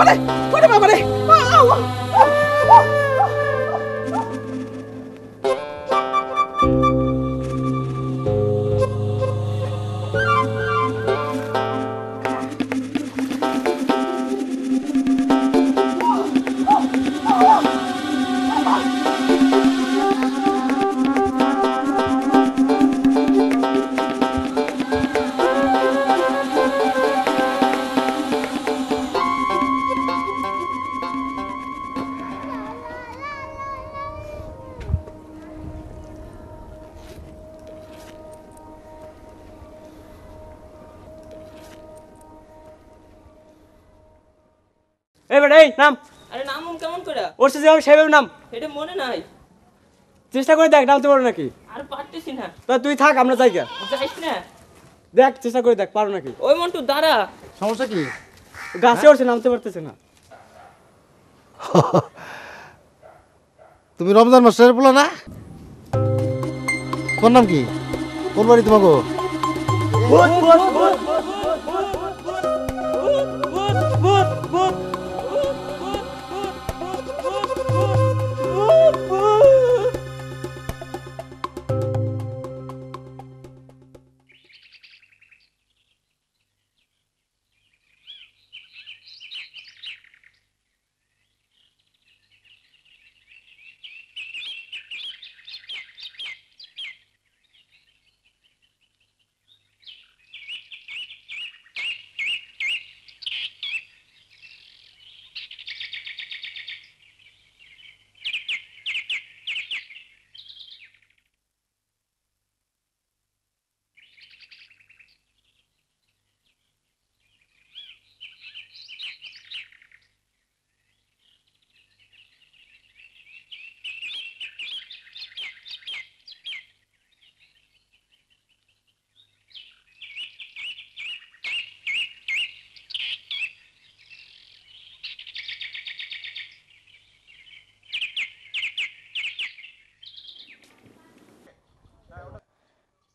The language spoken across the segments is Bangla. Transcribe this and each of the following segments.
ওরে ওরে বাবা রে এই বেটা এই নাম। আরে নাম কেমন করে? ওর সাথে আমি সেভাবে নাম। এটা মনে নাই। চেষ্টা করে দেখ নামতে পারো নাকি। আর পারতেছি না। তা তুই থাক আমরা যাই গা। যাইস না। দেখ চেষ্টা করে দেখ পারো নাকি। ওই মন্টু দাঁড়া। সমস্যা কি? গাছে উঠছে নামতে পারতেছে না। তুমি রমজান মাস্টারের বলো না? কোন নাম কি? কোন বাড়ি তোমাকে?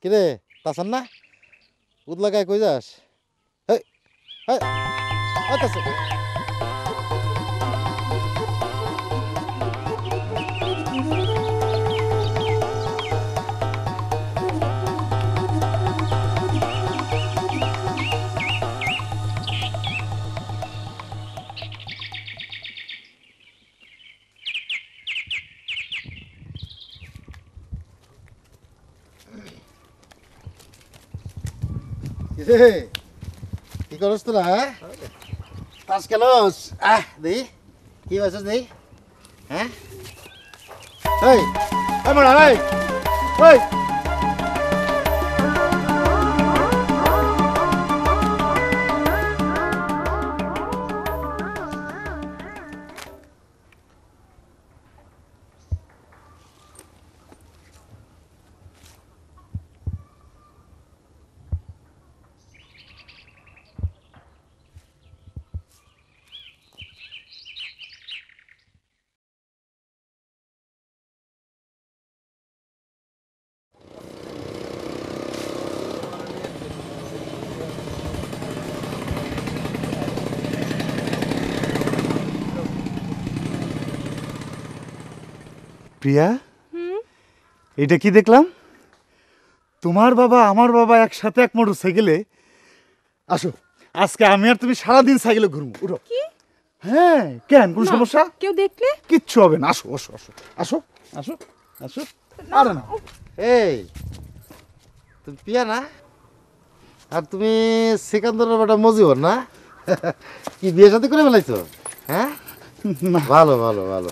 কিরে তাসান না উদলা গায়ে কই যাস? হেই হেই আচ্ছা কি করছ তোরা? হ্যাঁ তাস খেলোস? দেই কি বলছিস দেই? হ্যাঁ এই মারা ভাই ওই প্রিয়া, এটা কি দেখলাম? তোমার বাবা আমার বাবা একসাথে এক মোটরসাইকেলে। আসো আজকে আমি আর তুমি সারাদিন সাইকেলে ঘুরবো। উঠো। হ্যাঁ কেন কোনো সমস্যা? কেউ দেখলে কিচ্ছু হবে না। আসো আসো আসো আসো আসো আসো। আরে না এই তুমি পিয়া না? আর তুমি সিকান্দরের বেটা মজিবর না? কি বিয়ে শাদী করে ফেলাইছো? হ্যাঁ ভালো ভালো ভালো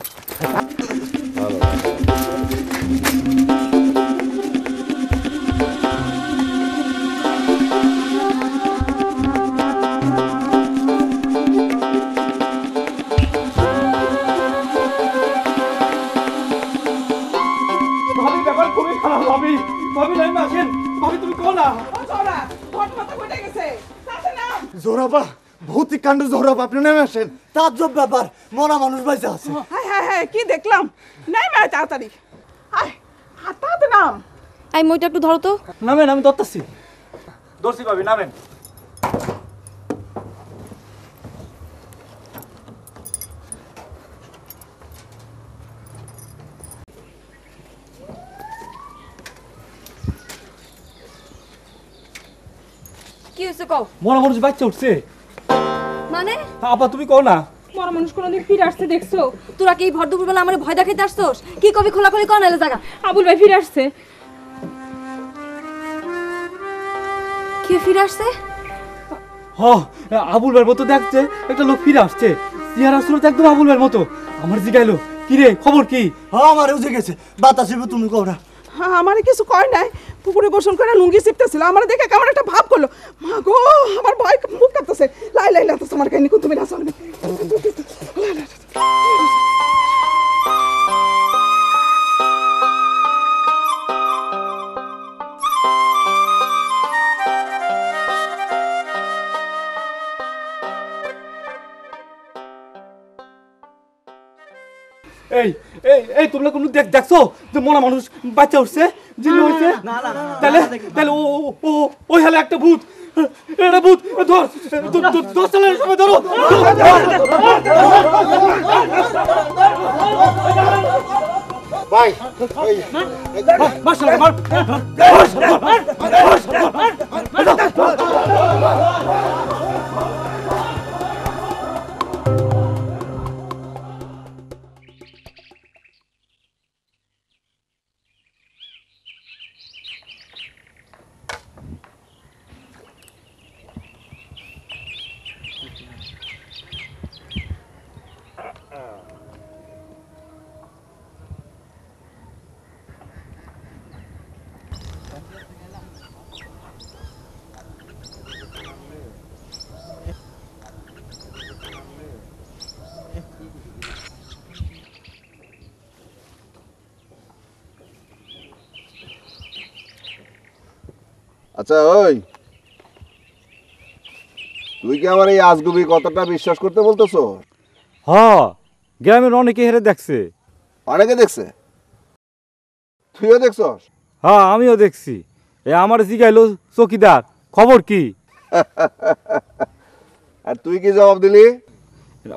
ভালো ভাবি ব্যাপার খুবই খারাপ ভাবি। ভাবি লাইন আসেন। ভাবি তুমি কোন না? জোরাবা ভৌতিক কাণ্ড। জোরাবা আপনি নেমে আসেন। তাজ্জব ব্যাপার, মরা মানুষ বাইসা আছে। হ্যাঁ হ্যাঁ হ্যাঁ কি দেখলাম? নাই মারে তাড়াতাড়ি আয় হাঁটাতে নাম। এই মইটা একটু ধরো তো। নামেন, আমি ধরতেছি। ধরছি ভাবি নামেন। কি হয়েছে কও? মরা মানুষ বাচ্চা উঠছে। মানে আপা তুমি কও না। মরা মানুষ কোনোদিন ফিরে আসছে দেখছো? তোরা কি ভর দুপুর বেলা আমার ভয় দেখাইতে আসছস? কি কবি খোলাখুলি কর নাইলে জায়গা। আবুল ভাই ফিরে আসছে। কে ফিরে আসছে? হ আবুল ভাইয়ের মতো দেখছে একটা লোক ফিরে আসছে। চেহারা সুরত একদম আবুল ভাইয়ের মতো। আমার জিগাইলো কি রে খবর কি? হ্যাঁ আমারও জেগেছে বাতাস তুমি কও না। হ্যাঁ আমারে কিছু কয় নাই, পুকুরে গোসল করে লুঙ্গি চিপতেছিল, আমার দেখে কেমন একটা ভাব করলো। মা গো আমার ভয় মুখ কাঁপতেছে। লাই লাই লাইতেছে আমার কাহিনী, তুমি না চলবে। এই এই এই তোমরা কোনো দেখছো যে মরা মানুষ বাচ্চা উঠছে জিল্লু হইছে? তাহলে তাহলে ও ও ওই হলো একটা ভূত। এটা ভূত ধর 10 সালের সময় ধরো। ভাই মাশাআল্লাহ মার। আচ্ছা ওই তুই কি আমার এই আজগুবি কথাটা বিশ্বাস করতে বলতেছো? হ্যাঁ গ্রামের অনেকে হেরে দেখছে। অনেকে দেখছে, তুইও দেখছস? হ্যাঁ আমিও দেখছি। এ আমার জিগাইলো চকিদার খবর কি? আর তুই কি জবাব দিলি?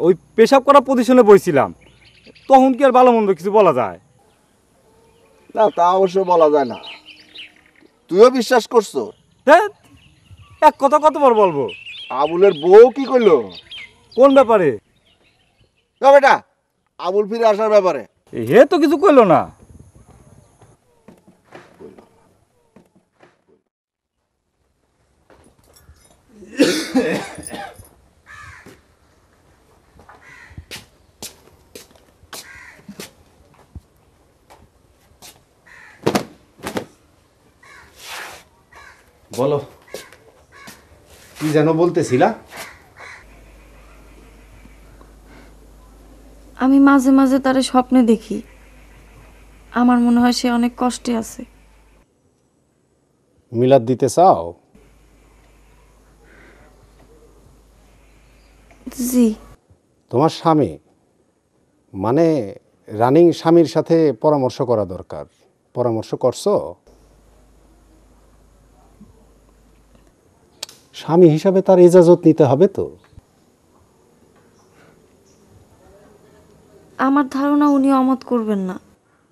ওই পেশাব করা পজিশনে বইছিলাম, তখন কি আর ভালো মন্দ কিছু বলা যায়? না তা অবশ্য বলা যায় না। তুইও বিশ্বাস করছো? হ্যাঁ এক কথা কতবার বলবো? আবুলের বউ কি করলো? কোন ব্যাপারে? না বেটা, আবুল ফিরে আসার ব্যাপারে। হে তো কিছু কইলো না। বলো কি যেন বলতেছিলা? আমি মাঝে মাঝে তারে স্বপ্নে দেখি, আমার মনে হয় সে অনেক কষ্টে আছে। মিলাদ দিতে চাও? জি। তোমার স্বামী মানে রানিং স্বামীর সাথে পরামর্শ করা দরকার। পরামর্শ করছো? স্বামী হিসাবে তার ইজাজত নিতে হবে তো। আমার ধারণা উনি অমত করবেন না।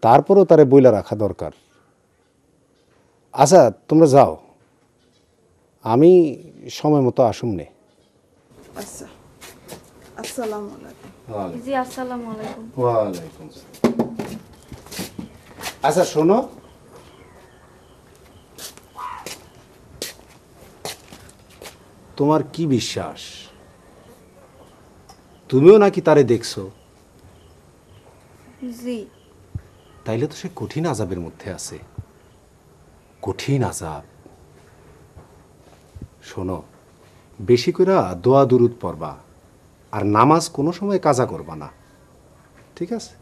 তারপরেও তারে বইলা রাখা দরকার। আচ্ছা তোমরা যাও, আমি সময় মতো আসুমনে। আচ্ছা আসসালামু আলাইকুম। জি আসসালামু আলাইকুম। ওয়ালাইকুম আচ্ছা শোনো, তোমার কি বিশ্বাস? তুমিও নাকি তারে দেখছো? জি। তাইলে তো সে কঠিন আযাবের মধ্যে আছে। কঠিন আযাব। শোনো, বেশি করে দোয়া দুরুদ পড়বা, আর নামাজ কোনো সময় কাজা করবা না, ঠিক আছে?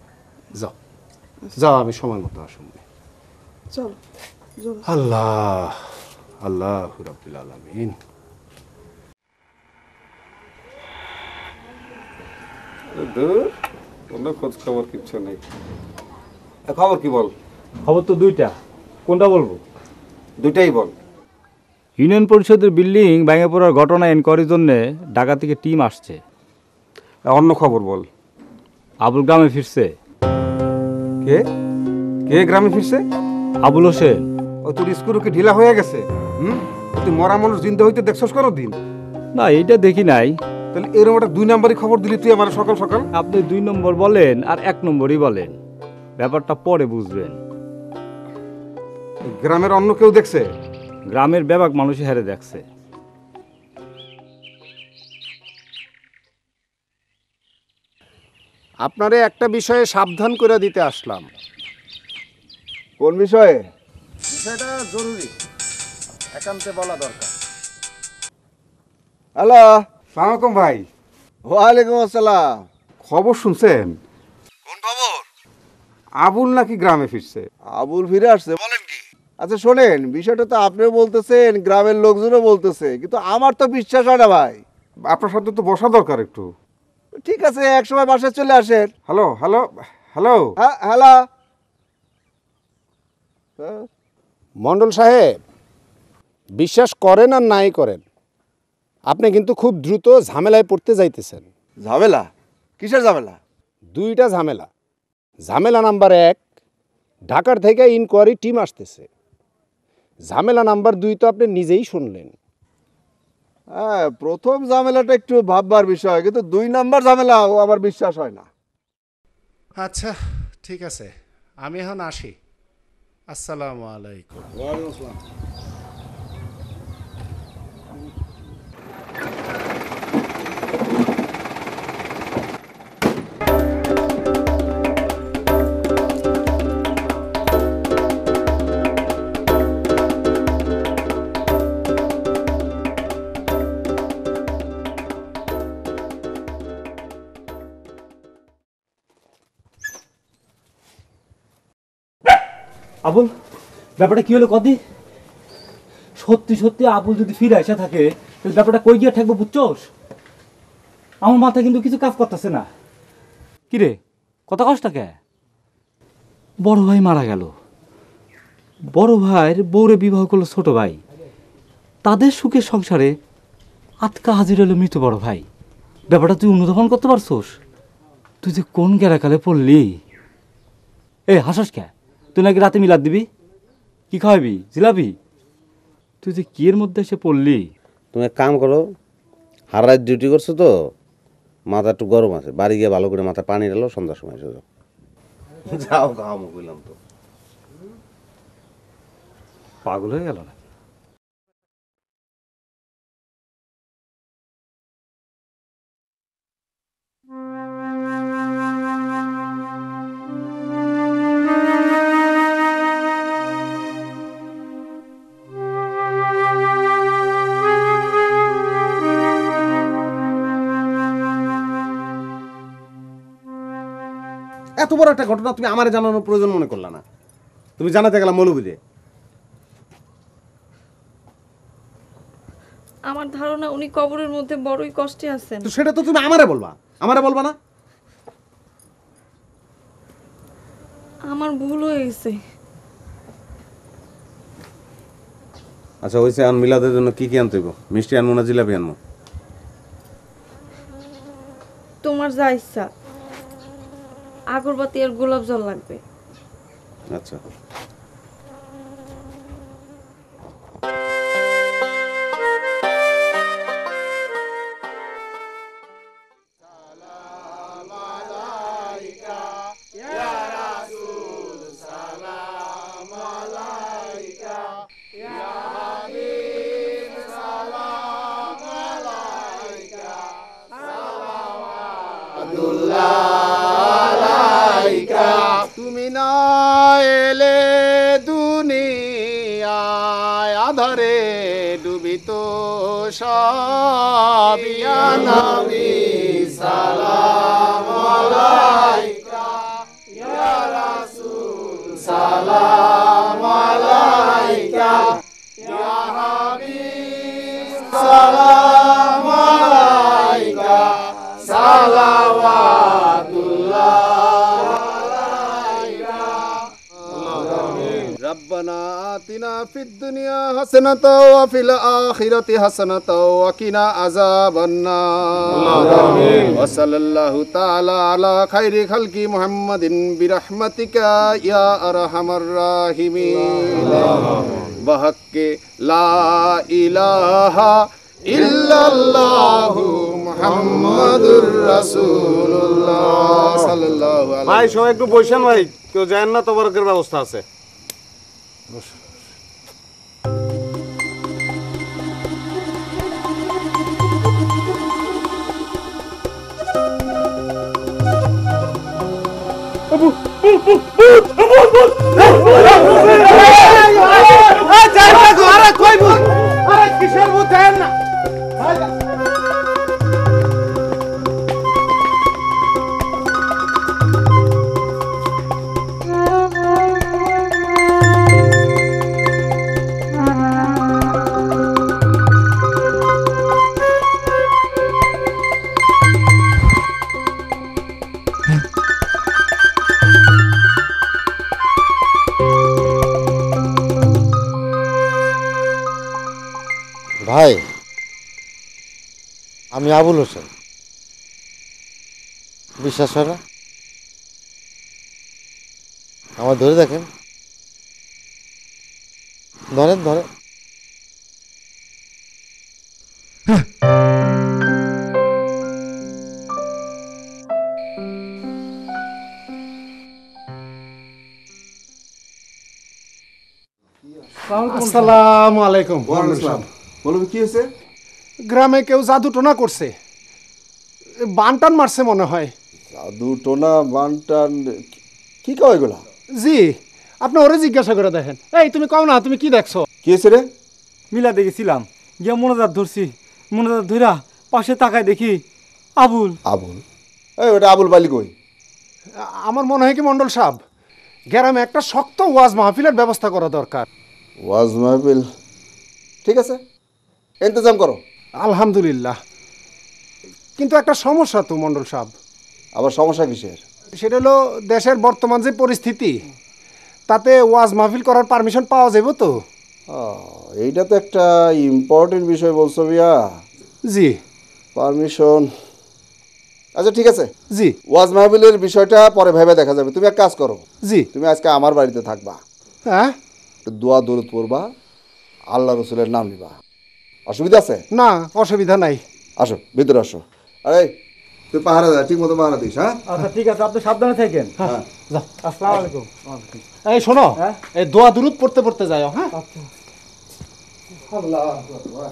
যাও যাও, আমি সময় মতো আসুন। চল আল্লাহ আল্লাহ রাব্বিল আলামিন। কোনো খোঁজ খবর কিচ্ছু নেই। খবর কি বল? খবর তো দুইটা, কোনটা বলবো? দুইটাই বল। ইউনিয়ন পরিষদের বিল্ডিং ভেঙে পড়ার ঘটনা এনকোয়ারির জন্য ঢাকা থেকে টিম আসছে। অন্য খবর বল। আবুল গ্রামে ফিরছে। কে কে গ্রামে ফিরছে? আবুল হোসেন। ও তোর স্ক্রু কি ঢিলা হয়ে গেছে? তুই মরা মানুষ জিন্দা হইতে দেখছস কোনো দিন? না এইটা দেখি নাই। তাহলে এরকম একটা 2 নম্বরই খবর দিলি তুই আমার সকাল সকাল? আপনি 2 নম্বর বলেন আর 1 নম্বরই বলেন, ব্যাপারটা পরে বুঝবেন। গ্রামের অন্য কেউ দেখছে? গ্রামের ব্যাপক মানুষই হেরে দেখছে। আপনারে একটা বিষয়ে সাবধান করে দিতে আসলাম। কোন বিষয়ে? বিষয়টা জরুরি, একান্তে বলা দরকার। হ্যালো। সালাম আলাইকুম ভাই। ওয়ালাইকুম আসসালাম। খবর শুনছেন? কোন খবর? আবুল নাকি গ্রামে ফিরছে। আবুল ফিরে আসছে? বলেন কি? আচ্ছা শোনেন, বিষয়টা তো আপনিও বলতেছেন, গ্রামের লোকজনও বলতেছে, কিন্তু আমার তো বিশ্বাস হয় না ভাই। আপনার সাথে তো বসা দরকার একটু। ঠিক আছে, এক সময় বাসায় চলে আসেন। Hello hello hello. হ্যাঁ হ্যালো। মণ্ডল সাহেব, বিশ্বাস করেন আর নাই করেন, আপনি কিন্তু খুব দ্রুত ঝামেলায় পড়তে যাইতেছেন। ঝামেলা? কিসের ঝামেলা? 2টা ঝামেলা। ঝামেলা নাম্বার 1, ঢাকার থেকে ইনকোয়ারি টিম আসতেছে। ঝামেলা নাম্বার 2 তো আপনি নিজেই শুনলেন। হ্যাঁ, প্রথম ঝামেলাটা একটু ভাববার বিষয়, কিন্তু 2 নাম্বার ঝামেলা আমার বিশ্বাস হয় না। আচ্ছা ঠিক আছে, আমি এখন আসি। আসসালামু আলাইকুম। ওয়ালাইকুম আসসালাম। আবুল, ব্যাপারটা কি হলো কদি? সত্যি সত্যি আবুল যদি ফিরে আসা থাকে তাহলে ব্যাপারটা কই গিয়ে থাকবো বুঝছোস? আমার মাথায় কিন্তু কিছু কাজ করতেছে না। কিরে, কত কষ্ট কে? বড় ভাই মারা গেল, বড় ভাইয়ের বউরে বিবাহ করলো ছোট ভাই, তাদের সুখের সংসারে আটকা হাজির হলো মৃত বড় ভাই। ব্যাপারটা তুই অনুধাবন করতে পারছোস? তুই যে কোন গেরাকালে পড়লি। এ হাসস কে? তুই নাকি রাতে মিলাদ দিবি? কি খাওয়াবি? জিলাপি? তুই যে কি এর মধ্যে এসে পড়লি? তুমি এক কাম করো, হার রাত ডিউটি করছো তো, মাথা একটু গরম আছে, বাড়ি গিয়ে ভালো করে মাথা পানি ঢালো, সন্ধ্যার সময় এসে যাও। যাও খাওয়ামো বললাম তো। পাগল হয়ে গেল না? এত বড় একটা ঘটনা তুমি আমারে জানানোর প্রয়োজন মনে করলা না? তুমি জানাতে গেলা মৌলবীরে। আমার ধারণা উনি কবরের মধ্যে বড়ই কষ্টে আছেন। তো সেটা তো তুমি আমারে বলবা, আমারে বলবা না? আমার ভুল হয়ে গেছে। আচ্ছা ওইসে আন মিলাদের জন্য কি কি আনতে হইব? মিষ্টি আনবো না জিলাপি আনবো? তোমার যা ইচ্ছা। আগরবাতি আর গোলাপ জল লাগবে। আচ্ছা। তুমি না এলে দুনিয়ায় আধারে ডুবিত সব, ইয়া নবী সালাম আলাইকা, ইয়া রাসূল সালাম আলাইকা, ইয়া হাবিব সালাম আলাইকা, সালাওয়াতুল্লাহ ربنا آتنا في الدنيا حسنة وفي الآخرة حسنة وقنا عذاب النار وصلى الله تعالى على خير خلق محمد برحمتك يا أرحم الراحمين ওয়াহাক্কে লা ইলাহা ইল্লাল্লাহু মুহাম্মাদুর রাসূলুল্লাহ সাল্লাল্লাহু আলাইহি। ভাই সবাই একটু বসেন ভাই, কেউ যায় না, তবরকের ব্যবস্থা আছে। ভাই, আমি আবুল হোসেন। বিশ্বাস হয় না? আমার ধরে দেখেন, ধরেন ধরেন। আসসালামু আলাইকুম। বলুন কি হয়েছে? গ্রামে কেউ জাদু টোনা করছে, বানটান মারছে মনে হয়। জাদু টোনা বানটান কি কয় এগুলা? জি, আপনি ওরে জিজ্ঞাসা করে দেখেন। এই তুমি কও না, তুমি কি দেখছো? কি হয়েছে রে? মিলা দেখেছিলাম, গিয়া মনোজাত ধরছি, মনোজাত ধইরা পাশে তাকায় দেখি আবুল। আবুল? এই ওটা আবুল বালি কই? আমার মনে হয় কি মন্ডল সাহেব, গ্রামে একটা শক্ত ওয়াজ মাহফিলের ব্যবস্থা করা দরকার। ওয়াজ মাহফিল? ঠিক আছে, ইন্তজাম করো। আলহামদুলিল্লাহ, কিন্তু একটা সমস্যা তো মন্ডল সাহেব। আবার সমস্যা কিসের? সেটা হলো দেশের বর্তমান যে পরিস্থিতি, তাতে ওয়াজ মাহফিল করার পারমিশন পাওয়া যাবে তো? এইটা তো একটা ইম্পর্টেন্ট বিষয় বলছো ভাইয়া। জি। পারমিশন, আচ্ছা ঠিক আছে। জি। ওয়াজ মাহফিলের বিষয়টা পরে ভেবে দেখা যাবে। তুমি এক কাজ করো। জি। তুমি আজকে আমার বাড়িতে থাকবা। হ্যাঁ। দোয়া দরুদ পড়বা, আল্লাহ রসুলের নাম নিবা। অসুবিধা আছে? না, অসুবিধা নাই। আসো ভিতরে আসো। আরে তুই পাহারা দে, ঠিক মতো পাহারা দিস। হ্যাঁ আচ্ছা ঠিক আছে, আপনি সাবধানে থাকেন। হ্যাঁ, যাও। আসসালামু আলাইকুম। এই শোনো, এই দোয়া দুরুদ পড়তে পড়তে যাও। হ্যাঁ। আল্লাহু আকবার।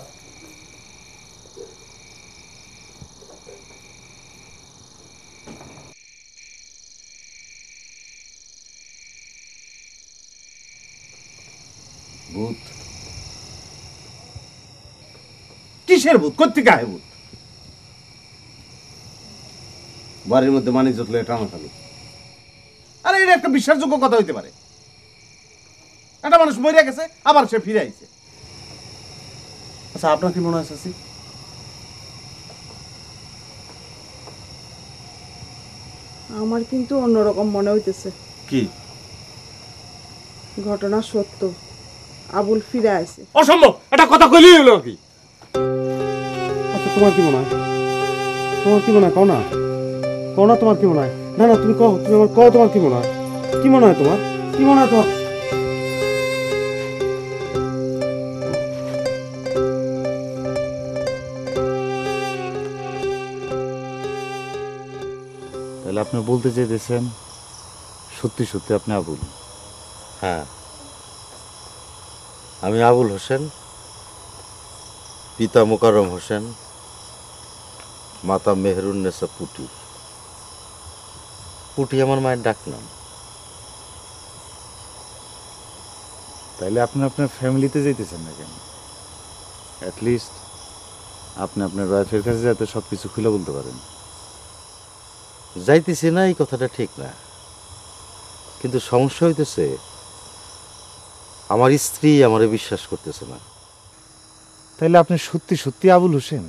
ভূত? কিসের ভূত? কোত্থেকে আহে ভূত? বাড়ির মধ্যে মানি জতলে টানাটানি। আরে এটা একটা বিশ্বাসযোগ্য কথা হইতে পারে? একটা মানুষ মরিয়া গেছে, আবার সে ফিরে আইছে। আচ্ছা আপনার কি মনে হয়? আমার কিন্তু অন্যরকম মনে হইতেছে। কি ঘটনা সত্য, আবুল ফিরে আসে। অসম্ভব, এটা কথা কইলেই হলো কি? আচ্ছা তোমার কি মনে হয়? তোমার কি মনে হয়? কও না, কও না, তোমার কি মনে হয়? না না, তুমি কও, তুমি আমার কও, তোমার কি মনে হয়? কি মনে হয় তোমার? কি মনে হয় তোমার? তাহলে আপনি বলতে চাইতেছেন সত্যি সত্যি আপনি আবুল? হ্যাঁ, আমি আবুল হোসেন, পিতা মোকাররম হোসেন, মাতা মেহেরুন্নেসা পুটি। পুটি আমার মায়ের ডাক নাম। তাইলে আপনি আপনার ফ্যামিলিতে যাইতেছেন না কেন? অ্যাটলিস্ট আপনি আপনার ওয়াইফের কাছে যাতে সব কিছু খুলে বলতে পারেন। যাইতেছি না এই কথাটা ঠিক না, কিন্তু সমস্যা হইতেছে আমার স্ত্রী আমারে বিশ্বাস করতেছে না। তাইলে আপনি সত্যি সত্যি আবুল হোসেন?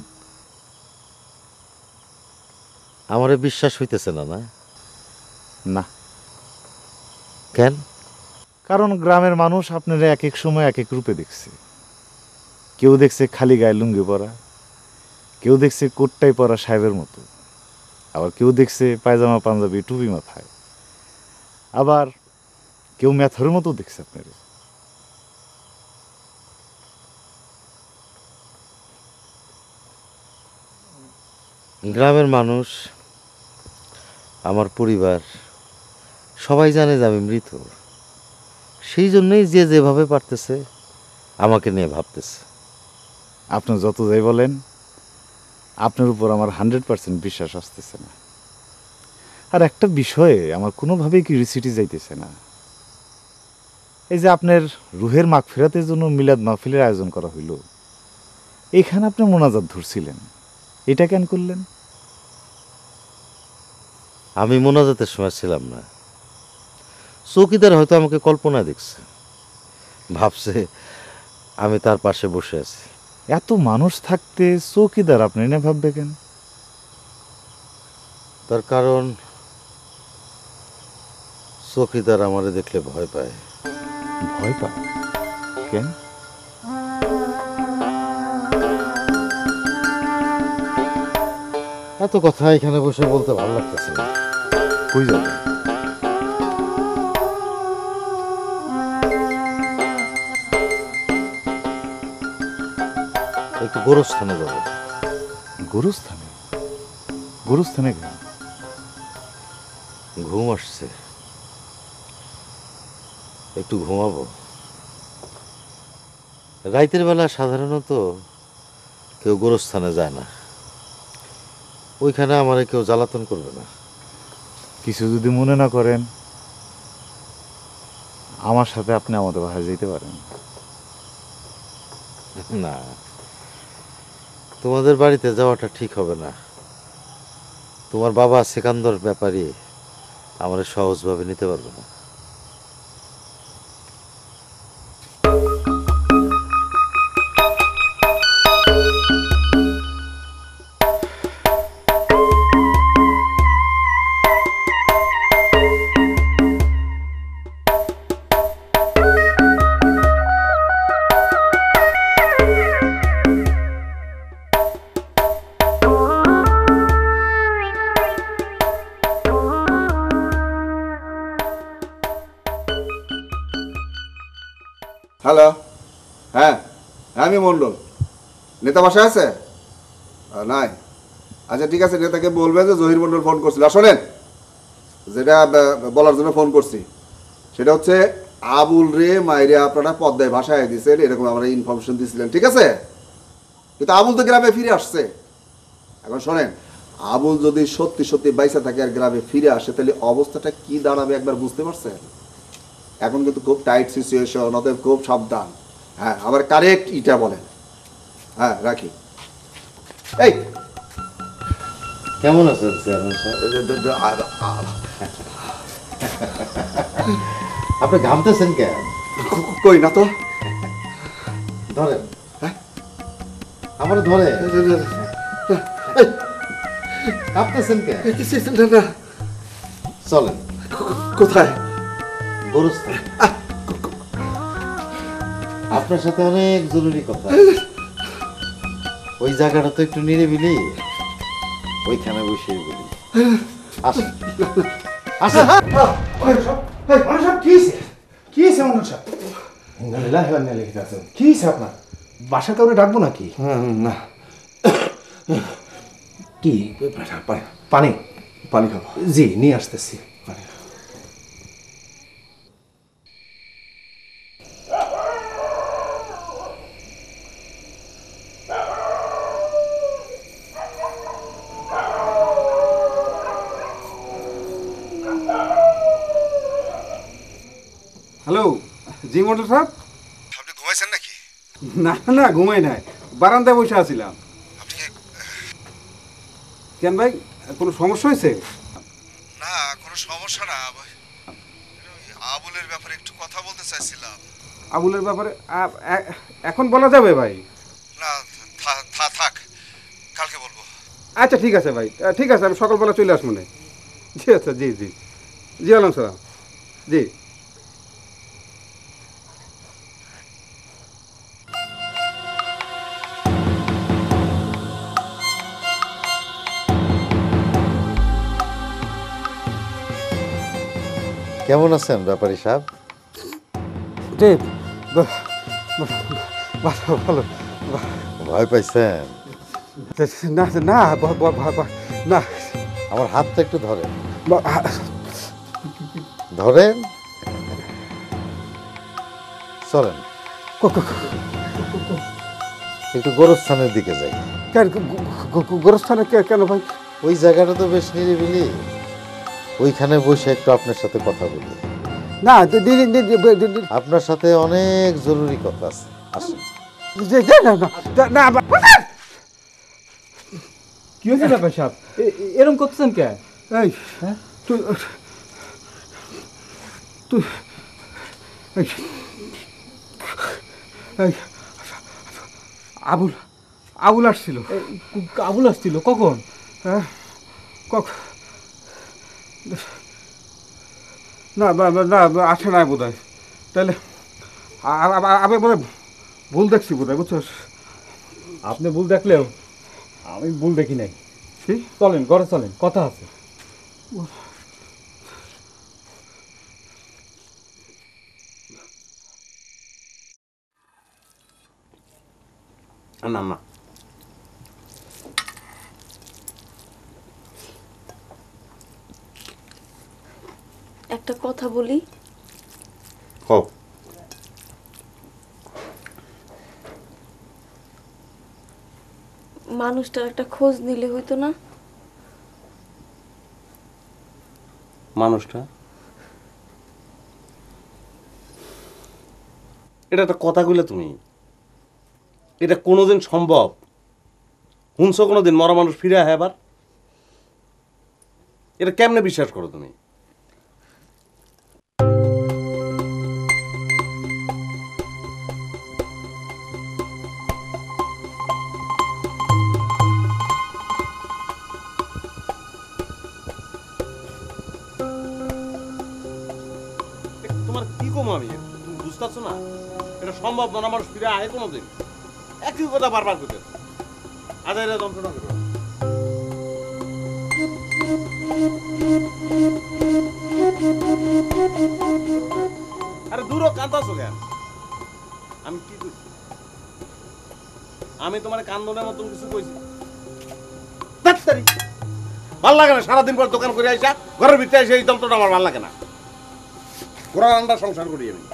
আমারে বিশ্বাস হইতেছে না? না না। কেন? কারণ গ্রামের মানুষ আপনারা এক এক সময় এক এক রূপে দেখছে। কেউ দেখছে খালি গায়ে লুঙ্গি পরা, কেউ দেখছে কোটটাই পরা সাহেবের মতো, আবার কেউ দেখছে পায়জামা পাঞ্জাবি টুপি মাথায়, আবার কেউ ম্যাথরের মতো দেখছে আপনারা। গ্রামের মানুষ, আমার পরিবার সবাই জানে যে আমি মৃত। সেই জন্যই যে যেভাবে পারতেছে আমাকে নিয়ে ভাবতেছে। আপনি যত যাই বলেন, আপনার উপর আমার 100% বিশ্বাস আসতেছে না। আর একটা বিষয়ে আমার কোনোভাবেই কিউরিসিটি যাইতেছে না। এই যে আপনার রুহের মাগফিরাতের জন্য মিলাদ মাহফিলের আয়োজন করা হইল, এখানে আপনি মোনাজাত ধরছিলেন, এটা কেন করলেন? আমি মোনাজাতের সময় ছিলাম না। চৌকিদার হয়তো আমাকে কল্পনা দেখছে, ভাবছে আমি তার পাশে বসে আছি। এত মানুষ থাকতে চৌকিদার আপনি না ভাববে কেন? তার কারণ চৌকিদার আমারে দেখলে ভয় পায়। ভয় পায় কেন? এত কথা এখানে বসে বলতে ভালো লাগতেছে না। কই যাবে? একটু গোরস্থানে যাব। গোরস্থানে? গোরস্থানে কেন? ঘুম আসছে, একটু ঘুমাবো। রাতের বেলা সাধারণত কেউ গোরস্থানে যায় না, ওইখানে আমারে কেউ জ্বালাতন করবে না। কিছু যদি মনে না করেন, আমার সাথে আপনি আমাদের বাসায় যেতে পারেন। না, তোমাদের বাড়িতে যাওয়াটা ঠিক হবে না। তোমার বাবা সেকান্দর ব্যাপারী আমার সহজভাবে নিতে পারবে না। হ্যালো, হ্যাঁ আমি মণ্ডল। নেতা বাসায় আছে? নাই? আচ্ছা ঠিক আছে, নেতাকে বলবে যে জহির মণ্ডল ফোন করছিল। আর শোনেন, যেটা বলার জন্য ফোন করছি সেটা হচ্ছে আবুল রে মাইরে আপনারা পদ্মায় ভাষায় দিয়েছেন, এরকম আমরা ইনফরমেশন দিয়েছিলেন, ঠিক আছে? কিন্তু আবুল তো গ্রামে ফিরে আসছে। এখন শোনেন, আবুল যদি সত্যি সত্যি বাইসা থাকে আর গ্রামে ফিরে আসে, তাহলে অবস্থাটা কি দাঁড়াবে একবার বুঝতে পারছেন? এখন কিন্তু খুব টাইট সিচুয়েশন, অতএব খুব সাবধান। হ্যাঁ, আবার কারেক্ট ইটা বলেন। হ্যাঁ, রাখি। এই কেমন আছেন চেয়ারম্যান সাহেব? আপনি ঘামতেছেন কেন? কই না তো। ধরেন, আমার ধরে কাঁপতেছেন কেন? চলেন। কোথায়? গোরস্থান। আপনার সাথে অনেক জরুরি কথা। ওই জায়গাটা তো একটু নিরিবিলি, ওইখানে বসে বলি। আসেন আসেন। কি আপনার বাসা কাউরে ডাকবো নাকি? না, কি পানি? পানি খাবো। জি, নিয়ে আসতেছি। হ্যালো, জি মন্ডল সাহেব। আপনি ঘুমাইছেন নাকি? না না, ঘুমাই নাই, বারান্দায় বসে আছিলাম। কেন ভাই, কোনো সমস্যা হয়েছে? না, কোনো সমস্যা না। আবুলের ব্যাপারে একটু কথা বলতে চাইছিলাম। আবুলের ব্যাপারে এখন বলা যাবে ভাই? না, থাক, কালকে বলবো। আচ্ছা ঠিক আছে ভাই, ঠিক আছে, আমি সকালবেলা চলে আসবো না। জি আচ্ছা, জি জি জি, আলাম সালাম। জি। কেমন আছেন ব্যাপারী সাহেব? ভালো ভালো। ভয় পাইছেন? না না না আমার হাতটা একটু ধরেন, ধরেন, চলেন একটু গোরস্থানের দিকে যাই। গোরস্থানে কেন ভাই? ওই জায়গাটা তো বেশ নিরিবিলি, ওইখানে বসে একটু আপনার সাথে কথা বলি। না, আপনার সাথে অনেক জরুরি কথা আছে, আসেন। কি হয়েছে ব্যাপার সাহেব, এরকম করতেছেন কে? এই তুই তুই আবুল আবুল আসছিল। আবুল আসছিল কখন? হ্যাঁ না না আসে নাই বোধ হয়। তাহলে আমি বোধ হয় ভুল দেখছি বোধ হয়, বুঝছো? আপনি ভুল দেখলেও আমি ভুল দেখি নাই। চলেন ঘরে চলেন, কথা আছে। না না একটা কথা বলি, হোক মানুষটার একটা খোঁজ নিলে হইতো না? মানুষটা এটা একটা কথা কইলে তুমি, এটা কোনোদিন সম্ভব? শুনছো কোনোদিন মরা মানুষ ফিরে আয় আবার? এটা কেমনে বিশ্বাস করো তুমি? তোমার কি কম আমি, তুমি বুঝতেছো না এটা সম্ভব? মরা মানুষ ফিরে আয় কোনোদিন? একই কথা বারবার করতে আদায় যন্ত্রণা করো। আরে দূরও কান্দাছো কেন? আমি কি কইছি? আমি তোমার কান্দনের মতন কিছু কইছি? ভাল লাগে না সারাদিন পর দোকান করে আইসা ঘরের ভিতরে এসে এই যন্ত্রটা আমার ভাল লাগে না। ঘোড়া আন্ডা সংসার করি আমি।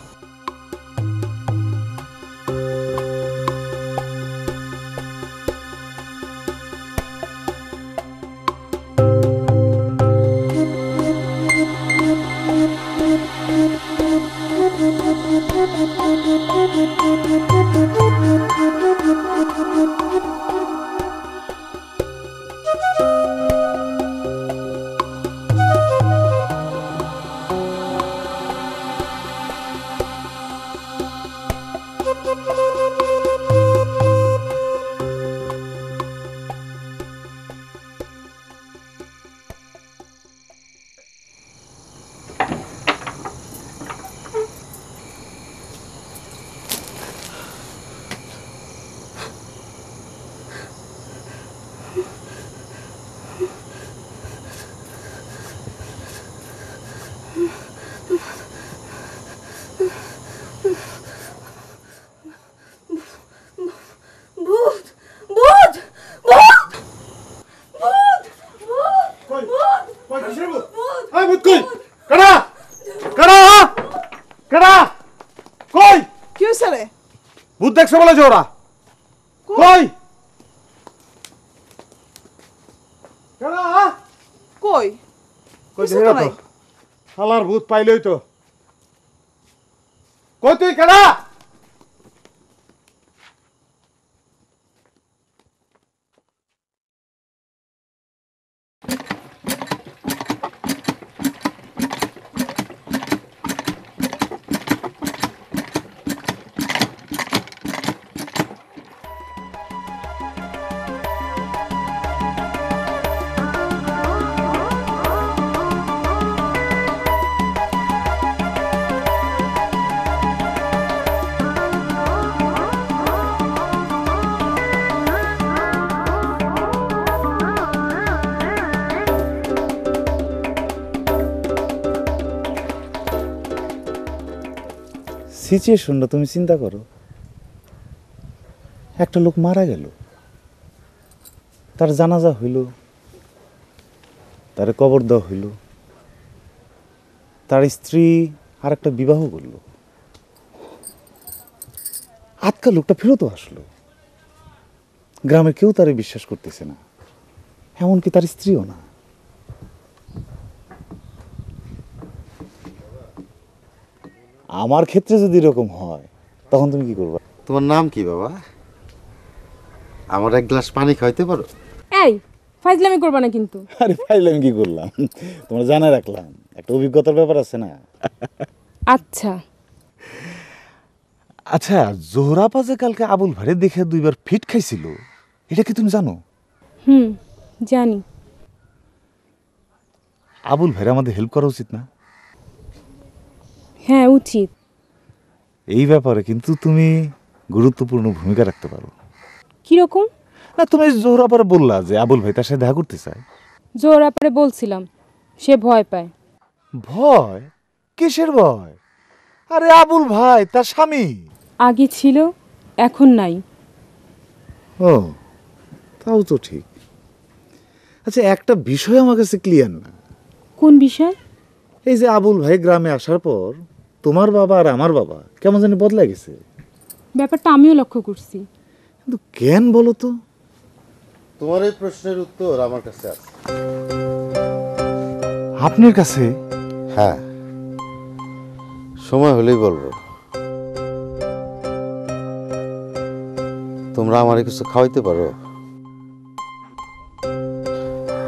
ভূত দেখছে বলেছে ওরা। কই কই কই দেখো তো, শালার ভূত পাইলই তো। কই তুই কেডা? সিচুয়েশনটা তুমি চিন্তা করো, একটা লোক মারা গেল, তার জানাজা হইল, তার কবর দেওয়া হইল, তার স্ত্রী আর একটা বিবাহ করল, আজকাল লোকটা ফেরতও আসলো। গ্রামের কেউ তারে বিশ্বাস করতেছে না, এমনকি তার স্ত্রীও না। আমার ক্ষেত্রে যদি এরকম হয় তখন তুমি কি করবে? তোমার নাম কি বাবা? আমার এক গ্লাস পানি খাইতে পারো? এই ফাইজলামি করবা না কিন্তু। আরে ফাইলে আমি কি করলাম, তোমরা জানাই রাখলাম, একটা অভিজ্ঞতার ব্যাপার আছে না। আচ্ছা আচ্ছা, জোহরাপা যে কালকে আবুল ভাইরে দেখে 2বার ফিট খাইছিল, এটা কি তুমি জানো? জানি। আবুল ভাইরে আমাদের হেল্প করা উচিত না? হ্যাঁ উচিত। এই ব্যাপারে কিন্তু তুমি গুরুত্বপূর্ণ ভূমিকা রাখতে পারো। কিরকম? না, তুমি জোহরাপারে বললা যে আবুল ভাই তার সাথে দেখা করতে চায়। জোহরাপারে বলছিলাম, সে ভয় পায়। ভয়? কিসের ভয়? আরে আবুল ভাই তার স্বামী। আগে ছিল, এখন নাই। ও, তাও তো ঠিক। আচ্ছা, একটা বিষয় আমার কাছে ক্লিয়ার না। কোন বিষয়? এই যে আবুল ভাই গ্রামে আসার পর তোমার বাবা আর আমার বাবা কেমন জানি বদলা গেছে। ব্যাপারটা আমিও লক্ষ্য করছি। কিন্তু কেন বলো তো? তোমার এই প্রশ্নের উত্তর আমার কাছে আছে। আপনার কাছে? হ্যাঁ, সময় হলেই বলবো। তোমরা আমারে কিছু খাওয়াইতে পারো?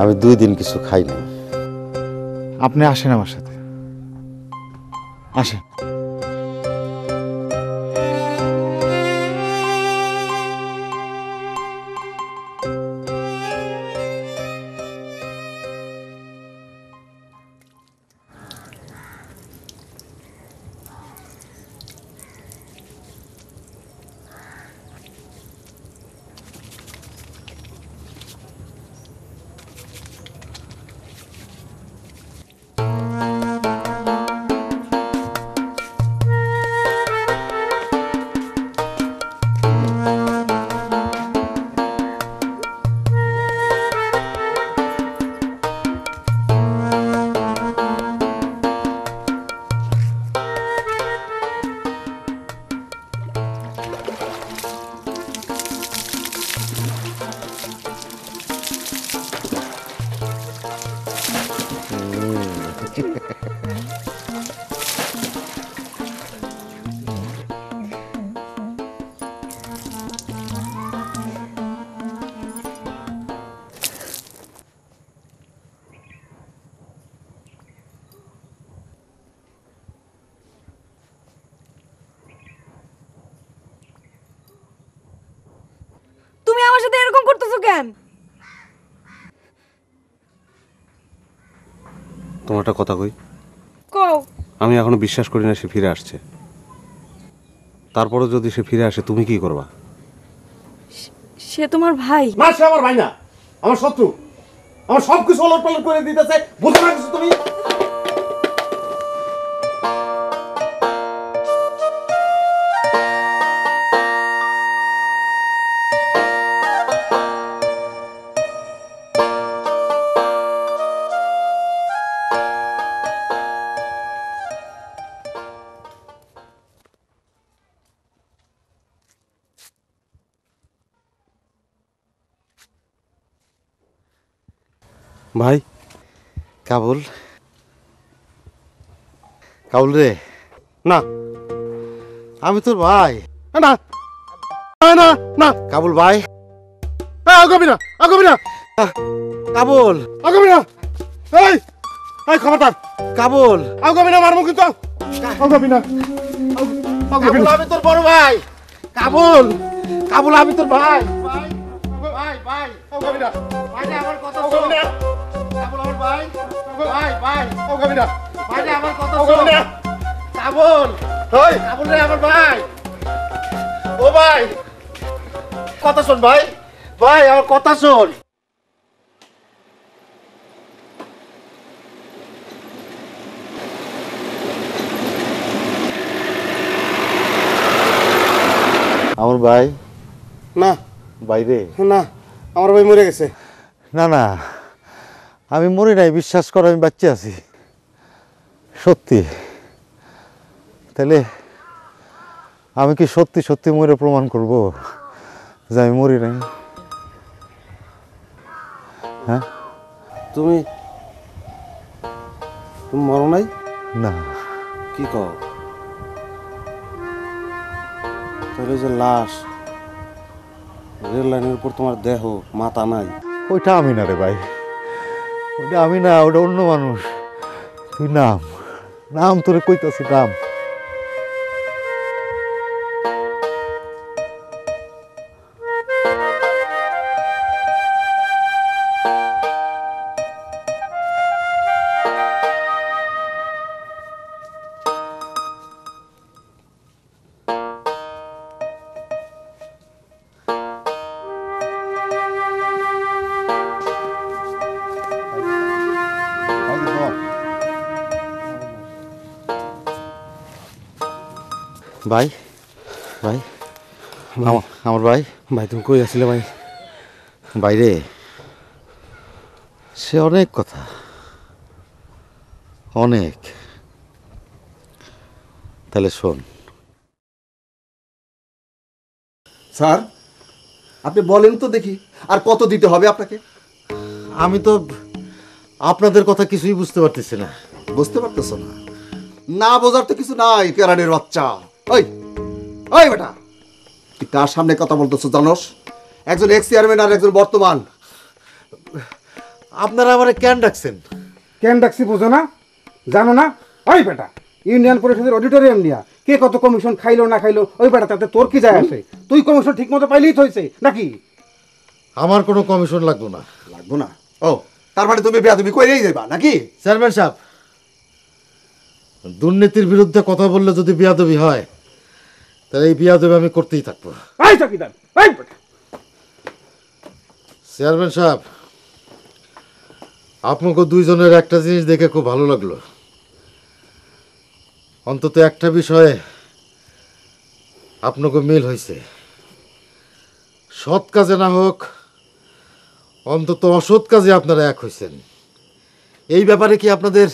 আমি 2 দিন কিছু খাই না। আপনি আসেন আমার সাথে, আসেন। তুমি আমার সাথে এরকম করতেছো কেন? তোমার একটা কথা কই। কও। আমি এখনো বিশ্বাস করি না সে ফিরে আসছে। তারপরে যদি সে ফিরে আসে তুমি কি করবা? সে তোমার ভাই। না, সে আমার ভাই না, আমার শত্রু। আমার সবকিছু ওলটপালট করে দিতেছে, বুঝতে না কিছু তুমি? ভাই কাবুল, কাবুল রে। না, আমি তোর ভাই। না না না, কাবুল ভাই। আগাবি না, আগাবি না। কাবুল, আগাবি না। এই এই খবরদার। কাবুল, আগাবি না, মারমু কিন্তু। আগাবি না। কাবুল, আমি তোর বড় ভাই। কাবুল, কাবুল, আমি তোর ভাই। ভাই ভাই, আগাবি না। ভাই আমার কথা শোন। কাবুল আমার ভাই। ভাই ভাই, আগাবি না। ভাই আমার কথা শোন। কাবুল, ওই কাবুল রে আমার ভাই। ও ভাই, কথা শোন ভাই। ভাই আমার কথা শোন। আমার ভাই। না বাইরে না, আমার ভাই মরে গেছে। না না, আমি মরি নাই, বিশ্বাস করো আমি বাচ্চা আছি। সত্যি? তাহলে আমি কি সত্যি সত্যি মরে প্রমাণ করব যে আমি মরি নাই? হ্যাঁ, তুমি তুমি মরো নাই? না। কি কও? তাহলে যে লাশ, রেল লাইনের উপর তোমার দেহ, মাথা নাই। ওইটা আমি না রে ভাই, ওইটা আমি না, ওটা অন্য মানুষ। তুই নাম নাম তোরে কইতাছি, নাম। ভাই ভাই আমার ভাই। ভাই তুমি কই আসলে ভাই? বাইরে সে অনেক কথা, অনেক। তাহলে শোন। স্যার আপনি বলেন তো দেখি, আর কত দিতে হবে আপনাকে? আমি তো আপনাদের কথা কিছুই বুঝতে পারতেছি না। বুঝতে পারতেছ না? না বোঝার তো কিছু নাই, কেরানির বাচ্চা। ওই ওই বেটা, তুই কার সামনে কথা বলতেছো জানোস? একজন এক্স চেয়ারম্যান আর একজন বর্তমান। আপনারা আমারে কেন ডাকছেন? কেন ডাকছি বোঝো না? জানো না? ওই বেটা, ইউনিয়ন পরিষদের অডিটোরিয়াম নিয়া কে কত কমিশন খাইলো না খাইলো, ওই বেটা তাতে তোর কি যায় আসে? তুই কমিশন ঠিক মতো পাইলেই তো হয়েছে নাকি? আমার কোনো কমিশন লাগবে না। লাগবো না? ও, তার মানে তুমি বেয়াদবি কইরেই যাবা নাকি? চেয়ারম্যান সাহেব, দুর্নীতির বিরুদ্ধে কথা বললে যদি বিয়াদবি হয়, তাহলে এই বিয়াদবি আমি করতেই থাকবো। এই চকিদার, এই বেটা। চেয়ারম্যান সাহেব, আপনাকে দুইজনের একটা জিনিস দেখে খুব ভালো লাগলো। অন্তত একটা বিষয়ে আপনাকে মিল হয়েছে। সৎ কাজে না হোক, অন্তত অসৎ কাজে আপনারা এক হয়েছেন। এই ব্যাপারে কি আপনাদের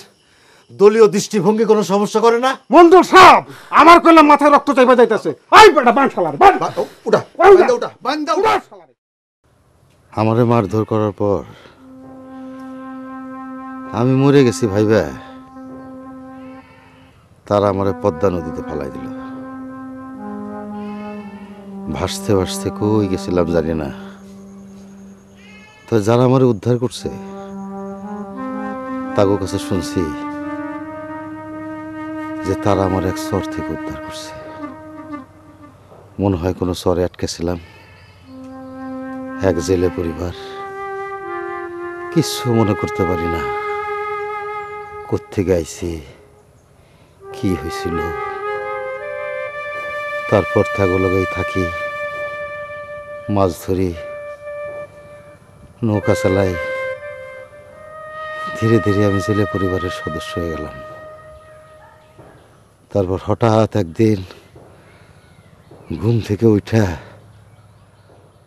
দলীয় দৃষ্টিভঙ্গি কোনো সমস্যা করে না? মন্ডল সাহেব, আমার কইলাম মাথায় রক্ত চাইবা যাইতাছে। এই বেটা বান শালার, বান। উঠা, বান্দা উঠা, বান্দা উঠা। আমারে মারধর করার পর আমি মরে গেছি ভাইবা, তারা আমারে পদ্মা নদীতে ফালাই দিল। ভাসতে ভাসতে কই গেছিলাম জানি না। তো যারা আমারে উদ্ধার করছে তাদের কাছে শুনছি যে তারা আমার এক চর থেকে উদ্ধার করছে। মনে হয় কোনো চরে আটকেছিলাম, এক জেলে পরিবার। কিছু মনে করতে পারি না, কোত্থেকে আইছি, কি হয়েছিল। তারপর থাকলেই থাকি, মাছ ধরি, নৌকা চালাই। ধীরে ধীরে আমি জেলে পরিবারের সদস্য হয়ে গেলাম। তারপর হঠাৎ একদিন ঘুম থেকে উঠা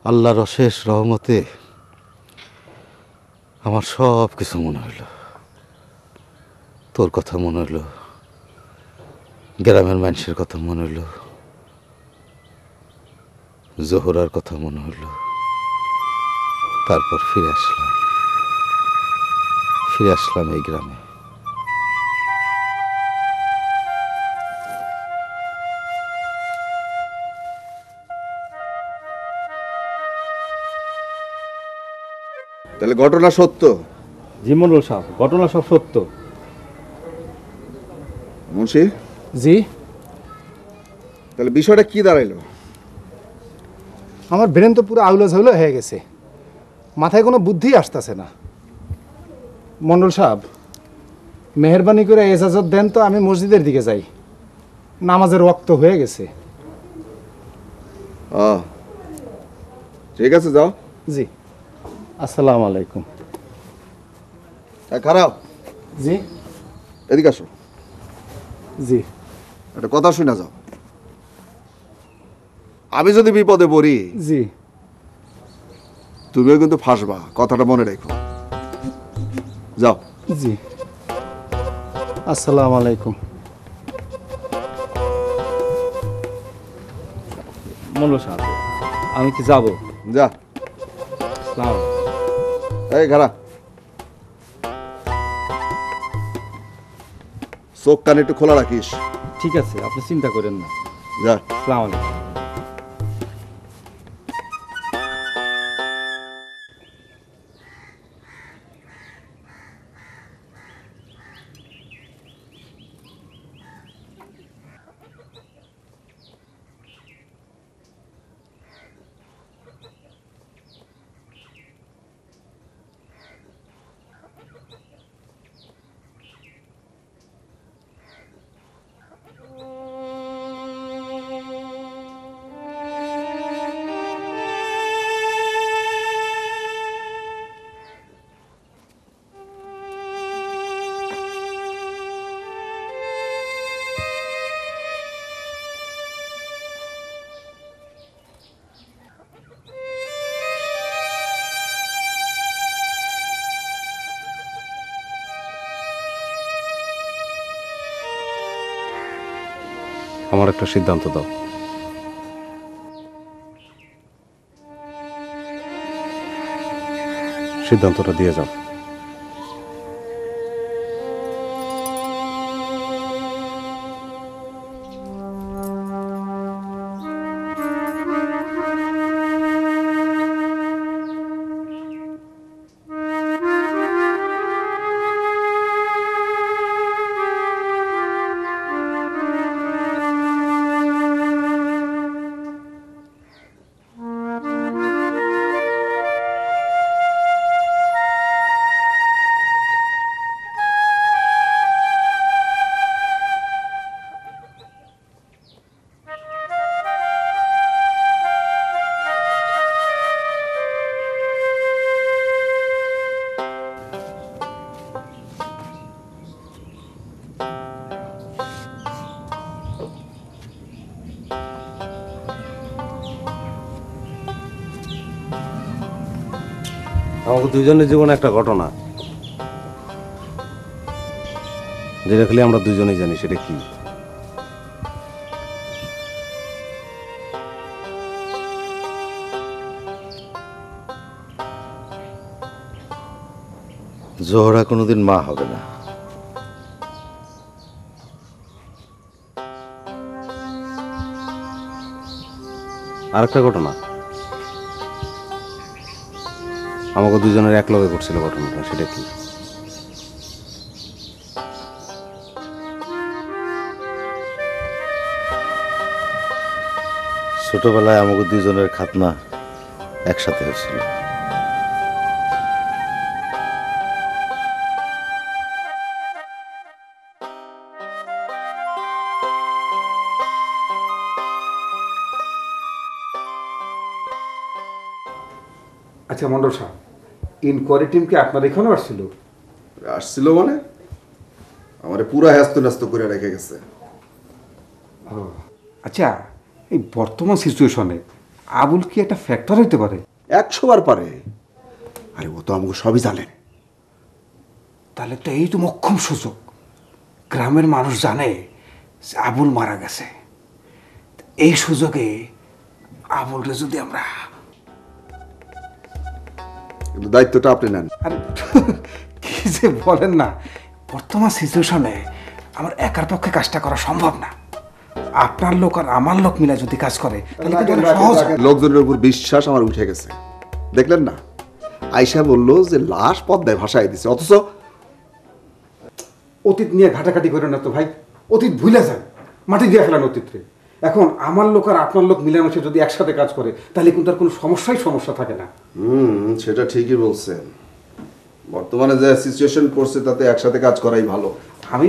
আল্লাহর অশেষ রহমতে আমার সব কিছু মনে হইল। তোর কথা মনে হইল, গ্রামের মানুষের কথা মনে হইল, জোহরার কথা মনে হইল। তারপর ফিরে আসলাম এই গ্রামে। তাহলে ঘটনা সত্য? জি মন্ডল সাহেব, ঘটনা সব সত্য। মুন্সি জি, তাহলে বিষয়টা কি দাঁড়াইলো? আমার ব্রেন তো পুরো আউলা ঝাউলা হয়ে গেছে, মাথায় কোনো বুদ্ধি আসতেছে না। মন্ডল সাহেব, মেহরবানি করে এজাজত দেন তো, আমি মসজিদের দিকে যাই, নামাজের ওয়াক্ত হয়ে গেছে। ঠিক আছে, যাও। জি, আসসালামু আলাইকুম। খারাপ। জি, এদিকে আসো। জি, একটা কথা শুনে যাও। আমি যদি বিপদে পড়ি, জি, তুমিও কিন্তু ফাঁসবা, কথাটা মনে রেখো। যাও। জি, আসসালামু আলাইকুম। মন্ডল সাহেব, আমি কি যাব? যা। এই খারা, চোখ কান একটু খোলা রাখিস। ঠিক আছে, আপনি চিন্তা করেন না। যা। আসসালামু আলাইকুম। আমার একটা সিদ্ধান্ত দাও। সিদ্ধান্তটা দিয়ে যাও। আমাকে দুইজনের জীবনে একটা ঘটনা, যেটা খালি আমরা দুইজনেই জানি। সেটা কি? জোহরা কোনোদিন মা হবে না। আরেকটা ঘটনা, আমাকে দুজনের এক লগে ঘটছিল ঘটনাটা। সেটা কি? ছোটবেলায় আমাকে দুজনের খাতনা একসাথে হয়েছিল। আচ্ছা মন্ডল সাহেব, ইনকোয়ারি টিম কি আপনার এখানেও আসছিল? আসছিল মানে আমারে পুরা হ্যাস্ত ন্যস্ত করে রেখে গেছে। আচ্ছা, এই বর্তমান সিচুয়েশনে আবুল কি একটা ফ্যাক্টর হইতে পারে? 100 বার পারে। আরে ও তো আমাকে সবই জানে। তাহলে তো এই তো মোক্ষম সুযোগ। গ্রামের মানুষ জানে যে আবুল মারা গেছে। এই সুযোগে আবুলরে যদি আমরা, কিন্তু দায়িত্বটা আপনি নেন। আরে কি যে বলেন না, বর্তমান সিচুয়েশনে আমার একার পক্ষে কাজটা করা সম্ভব না। আপনার লোক আর আমার লোক মিলে যদি কাজ করে তাহলে কিন্তু অনেক সহজ হয়। লোকজনের উপর বিশ্বাস আমার উঠে গেছে। দেখলেন না, আয়শা বলল যে লাশ পদ্মায় ভাসায় দিছে, অথচ অতীত নিয়ে ঘাটাঘাটি করেন না তো ভাই। অতীত ভুলে যান, মাটি দিয়ে ফেলান অতীতরে। এখন আমার লোক আর আপনার লোক মিলেমিশে যদি একসাথে কাজ করে তাহলে কিন্তু আর কোনো সমস্যা থাকে না। সেটা ঠিকই বলছেন। বর্তমানে যে সিচুয়েশন পড়ছে তাতে একসাথে কাজ করাই ভালো। আমি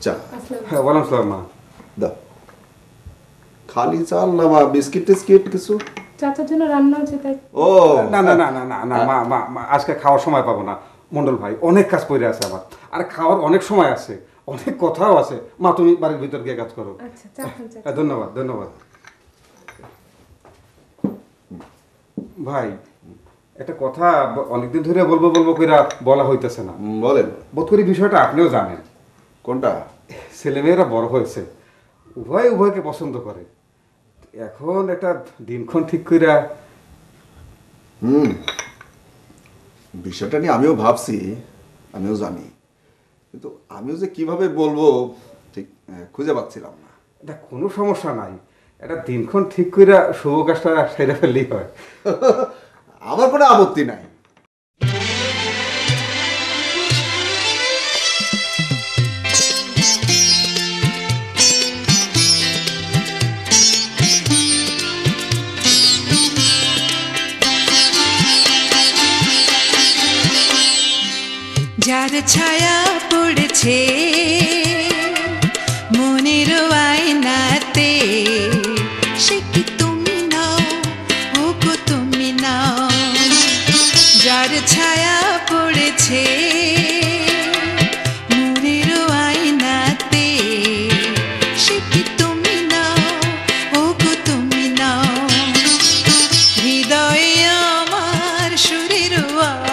চা। হ্যাঁ, ওয়ালাইকুম আসসালাম। মা দাও। খালি চাল না মা, বিস্কিট টিস্কিট কিছু? চাচার জন্য রান্না হচ্ছে তাই। ও না না না না না না মা মা মা, আজকে খাওয়ার সময় পাবো না মন্ডল ভাই, অনেক কাজ পড়ে আছে আমার। আর খাওয়ার অনেক সময় আছে, অনেক কথাও আছে। মা তুমি বাড়ির ভিতর গিয়ে কাজ করো। আচ্ছা, ধন্যবাদ ধন্যবাদ। ভাই একটা কথা অনেকদিন ধরে বলবো বলবো কইরা বলা হইতেছে না। বলেন। বোধ করি বিষয়টা আপনিও জানেন। কোনটা? ছেলেমেয়েরা বড় হয়েছে, উভয় উভয়কে পছন্দ করে। এখন একটা দিনক্ষণ ঠিক কইরা। বিষয়টা নিয়ে আমিও ভাবছি, আমিও জানি, কিন্তু আমিও যে কিভাবে বলবো ঠিক খুঁজে পাচ্ছিলাম না। এটা কোনো সমস্যা নাই, একটা দিনক্ষণ ঠিক কইরা শুভ কাজটা সেরে ফেললেই হয়। আমার কোনো আপত্তি নাই। যার ছায়া পড়েছে মনের আয়নাতে, সে কি তুমি নাও, ও গো তুমি নাও। যার ছায়া পড়েছে মনের আয়নাতে, সে কি তুমি নাও, ও গো তুমি নাও। হৃদয়ে আমার সুরের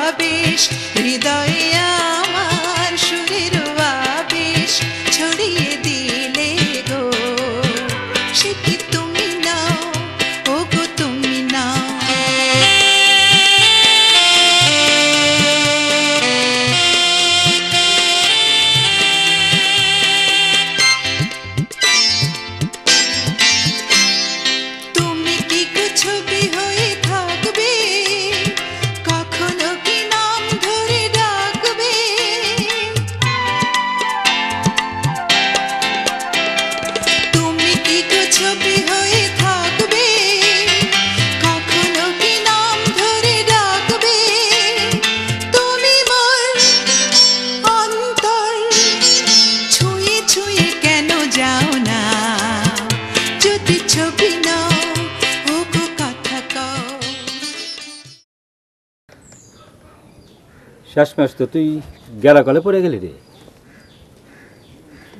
আবেশ, হৃদয়ে আমার সুরের আবেশ ছড়িয়ে দিলে গো, সে কি তুমি নাও, ও গো তুমি নাও। তুমি কি গো ছবি হয়ে থাকবে, কখনো কি নাম ধরে ডাকবে। তুমি কি গো ছবি হয়ে থাকবে, কখনো কি নাম ধরে ডাকবে। তুমি মোর অন্তর ছুঁয়ে ছুঁয়ে কেন যাও না, যদি ছবি নাও, ও গো কথা কও। শেষমেশ তো তুই গেরা কলে পড়ে গেলি রে।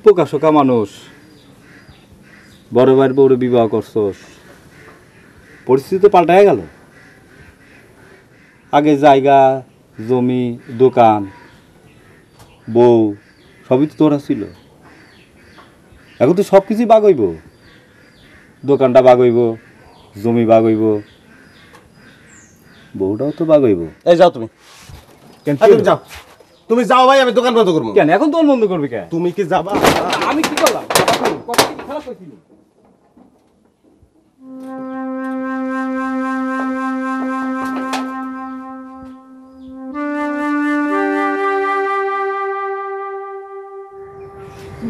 পোকাশোকা মানুষ, বড় ভাইয়ের বউরে বিবাহ করছস, পরিস্থিতি তো পাল্টায় গেল। আগে জায়গা জমি দোকান বউ সবই তো তোরা ছিল, এখন তো সব কিছুই বাগ হইব। দোকানটা বাগ হইব, জমি বাগ হইব, বউটাও তো বাগ হইব। এই যাও তুমি, তুমি যাও, তুমি যাও ভাই, আমি দোকান বন্ধ করবো। কেন এখন দোকান বন্ধ করবি কেন? তুমি কি যাবা? আমি কি করলাম? কথা কি খারাপ কইছিলি?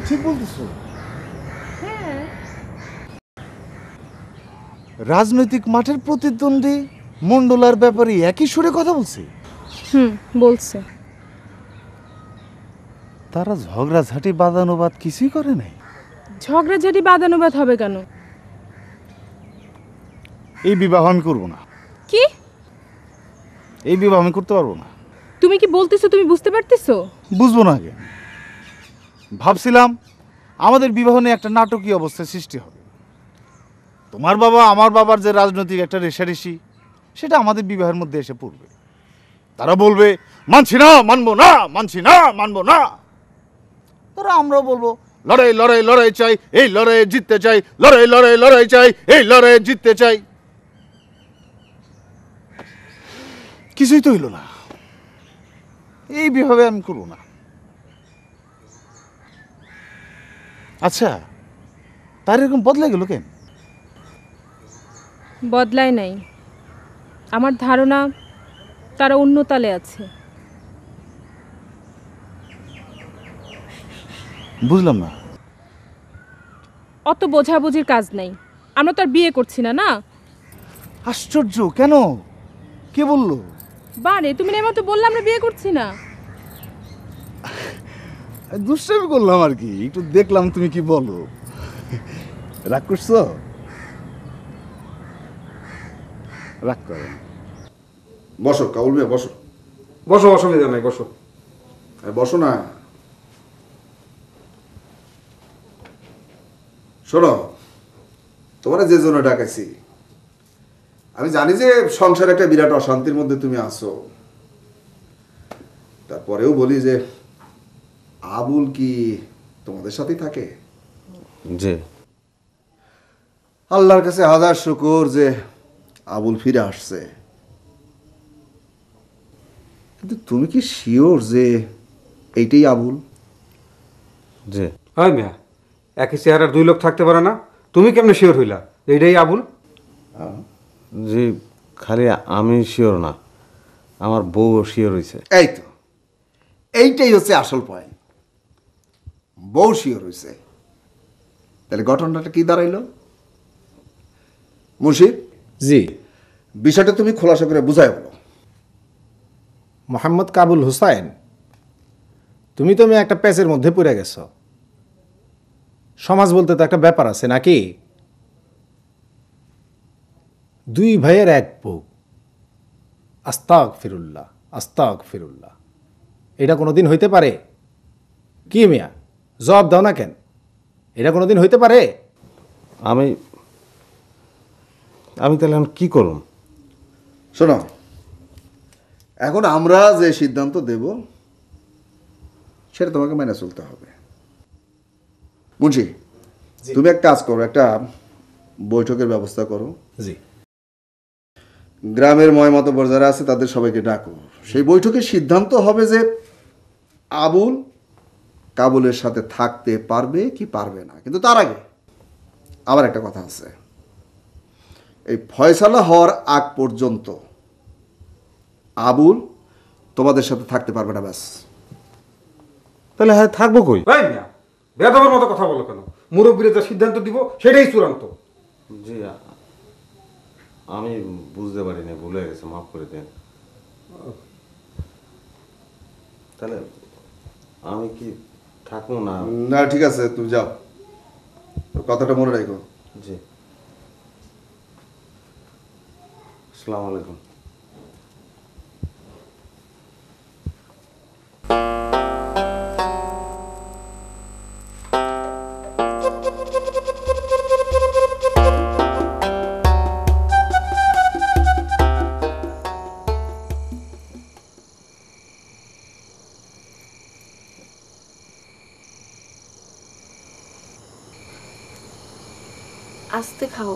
ঠিক বলতেছো। রাজনৈতিক মাঠের প্রতিদ্বন্দ্বী মন্ডলার ব্যাপারে একই সুরে কথা বলছে। বলছে। তারা ঝগড়াঝাটি বাদানুবাদ কিছুই করে নাই। ঝগড়াঝাটি বাদানুবাদ হবে কেন? এই বিবাহ আমি করব না। কি? এই বিবাহ আমি করতে পারবো না। তুমি কি বলতেছো, তুমি বুঝতে পারতেছো? বুঝবো না আগে। ভাবছিলাম আমাদের বিবাহ নিয়ে একটা নাটকীয় অবস্থার সৃষ্টি হবে। তোমার বাবা আমার বাবার যে রাজনৈতিক একটা রেষারেষি, সেটা আমাদের বিবাহের মধ্যে এসে পড়বে। তারা বলবে মানছি না, মানবো না, মানছি না, মানবো না। তারা আমরাও বলবো লড়াই লড়াই লড়াই চাই, এই লড়াইয়ে জিততে চাই, লড়াই লড়াই লড়াই চাই, এই লড়াইয়ে জিততে চাই। কিছুই তো হইল না। এই বিভাবে আমি করবো না। আচ্ছা, তার এরকম বদলে গেল কেন? বদলায় নাই, আমার ধারণা তারা অন্য তালে আছে। বুঝলাম না। অত বোঝাবুঝির কাজ নাই, আমরা তো আর বিয়ে করছি না। না আশ্চর্য, কেন? কে বললো? বারে তুমি না তো বললাম আমরা বিয়ে করছি না। দুষ্টামি করলাম আর কি, একটু দেখলাম তুমি কি বলো। রাগ করছো? রাগ করো। বসো কাউল ভাই, বসো বসো, অসুবিধা নাই, বসো। বসো না। শোনো, তোমার যে জন্য ডাকাইছি আমি জানি যে সংসারে একটা বিরাট অশান্তির মধ্যে তুমি আছো, তারপরেও বলি যে আবুল কি তোমাদের সাথেই থাকে? জি। আল্লাহর কাছে হাজার শুকর যে আবুল ফিরে আসছে, কিন্তু তুমি কি শিওর যে এইটাই আবুল? জি। হয় মিয়া, একই চেহারার দুই লোক থাকতে পারে না? তুমি কেমনে শিওর হইলা এইটাই আবুল? জি, খালি আমি শিওর না, আমার বউ শিওর হয়েছে। এই তো, এইটাই হচ্ছে আসল পয়েন্ট। বউ শিওর হয়েছে, তাহলে ঘটনাটা কি দাঁড়াইলো? মুর্শিদ জি, বিষয়টা তুমি খোলাসা করে বুঝাই বলো। মোহাম্মদ কাবুল হুসাইন, তুমি তো একটা প্যাচের মধ্যে পড়ে গেছো। সমাজ বলতে তো একটা ব্যাপার আছে নাকি? দুই ভাইয়ের এক বউ, আস্তাক ফিরুল্লাহ আস্তাক ফিরুল্লাহ, এটা কোনোদিন হইতে পারে? কি মিয়া, জবাব দাও না কেন? এটা কোনোদিন হইতে পারে? আমি তাহলে এখন কি করুন? শোনো, এখন আমরা যে সিদ্ধান্ত দেব সেটা তোমাকে মেনে চলতে হবে। মুন্সি, তুমি এক কাজ করো, একটা বৈঠকের ব্যবস্থা করো। জি। গ্রামের ময়মাতবর যারা আছে তাদের সবাইকে ডাকো। সেই বৈঠকে সিদ্ধান্ত হবে যে আবুল কাবুলের সাথে থাকতে পারবে কি পারবে না। কিন্তু তার আগে আবার একটা কথা আছে, এই ফয়সালা হওয়ার আগ পর্যন্ত আবুল তোমাদের সাথে থাকতে পারবে না। ব্যাস। তাহলে হ্যাঁ, থাকবো কই? ভাই মিয়া, বেদবের মতো কথা বলো কেন? মুরব্বীরা যা সিদ্ধান্ত দিব সেটাই চূড়ান্ত। জি, আমি বুঝতে পারিনি, ভুলে গেছে, মাফ করে দেন। তাহলে আমি কি থাকবো না? না, ঠিক আছে, তুমি যাও, কথাটা মনে রাখো। জি। আসসালামু আলাইকুম। আস্তে খাও।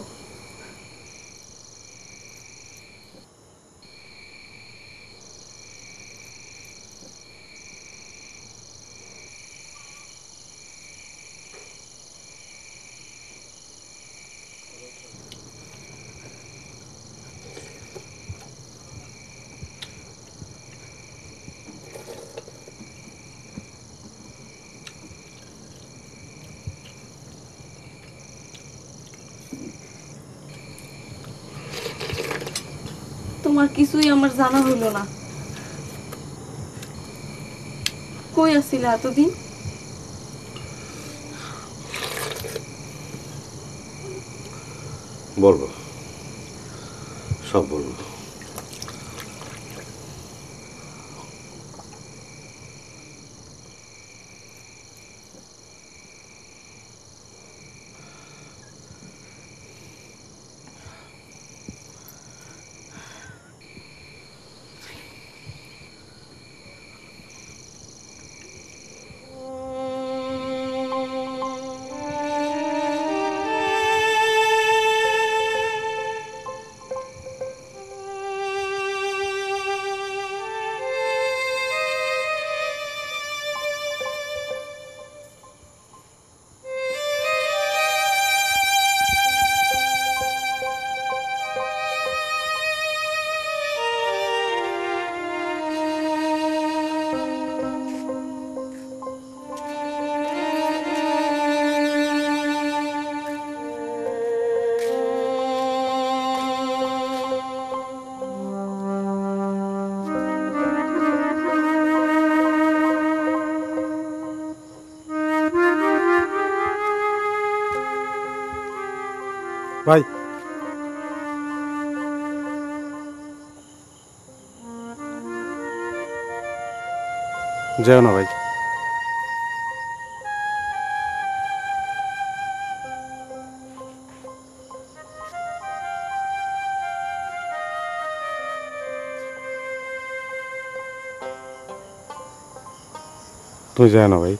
তোমার কিছুই আমার জানা হইল না। কই আছিলা এতদিন? বলবো, সব বলবো। ভাই, যেও না ভাই। তুমি যায় না ভাই।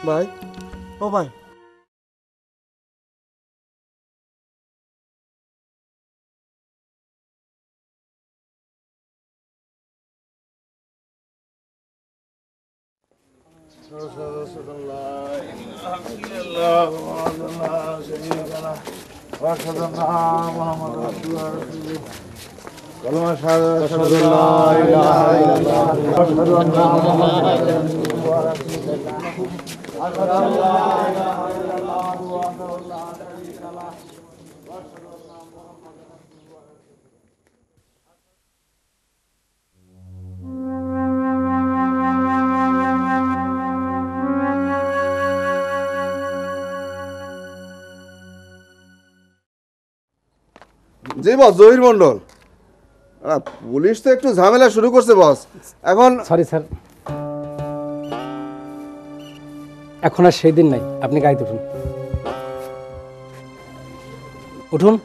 ভাই ও ভাই জি বস, জহির মন্ডল। পুলিশ তো একটু ঝামেলা শুরু করছে বস। এখন সরি স্যার, এখন আর সেই দিন নাই। আপনি গাড়িতে উঠুন, উঠুন।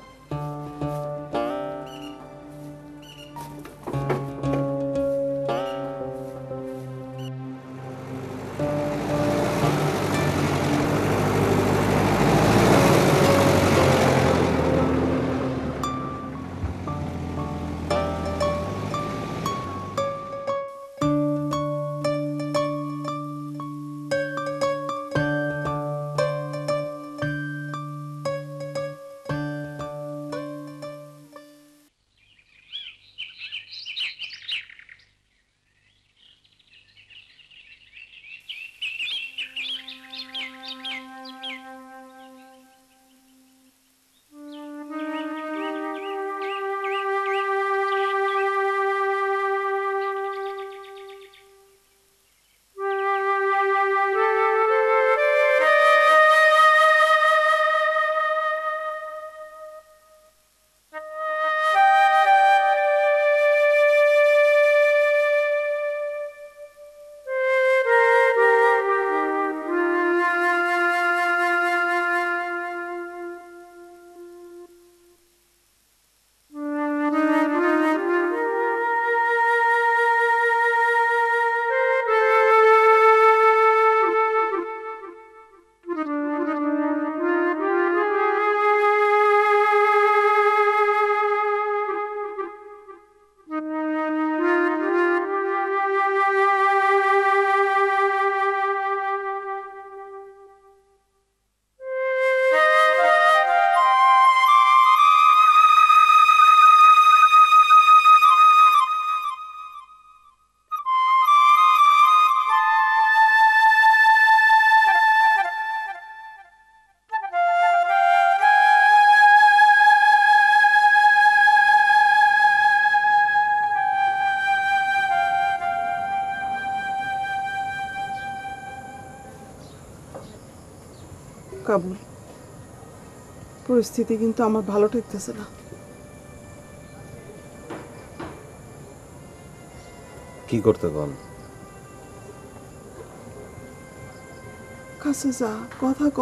কাবুল, পরিস্থিতি কিন্তু আমার ভালো ঠেকতেছে না। কি করতে কন? কাছে যা, কথা ক।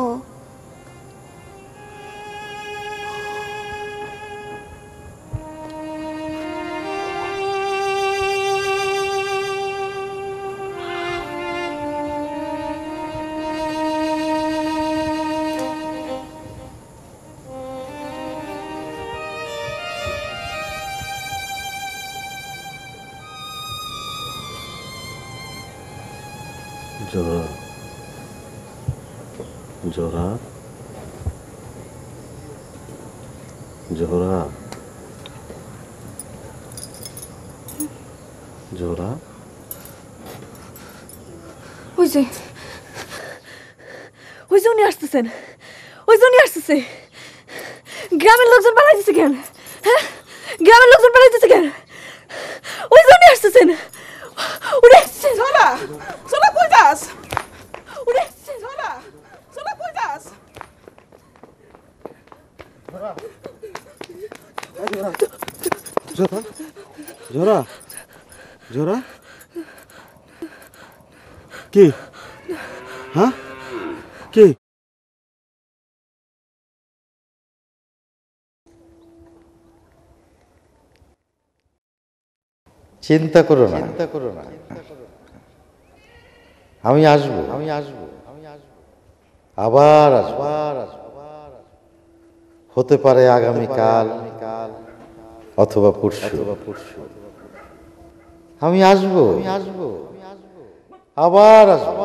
জোহরা, জোহরা, জোহরা, জোহরা। ওই যে উনি আসতেছেন, উনি আসতেছে। গ্রামের লোকজন পালাইতেছে কেন? হ্যাঁ, গ্রামের লোকজন পালাইতেছে কেন? উনি আসতেছেন। উনি আসছে। সোনা, সোনা কই যাস? উনি আসছে। সোনা, সোনা কই যাস? জোহরা, জোহরা, জোহরা, কি? হ্যাঁ, কি? চিন্তা করো না, আমি আসবো, আবার আসবো। হতে পারে আগামীকাল অথবা পরশু। আমি আসবো, আবার আসবো,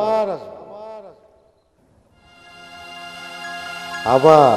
আবার।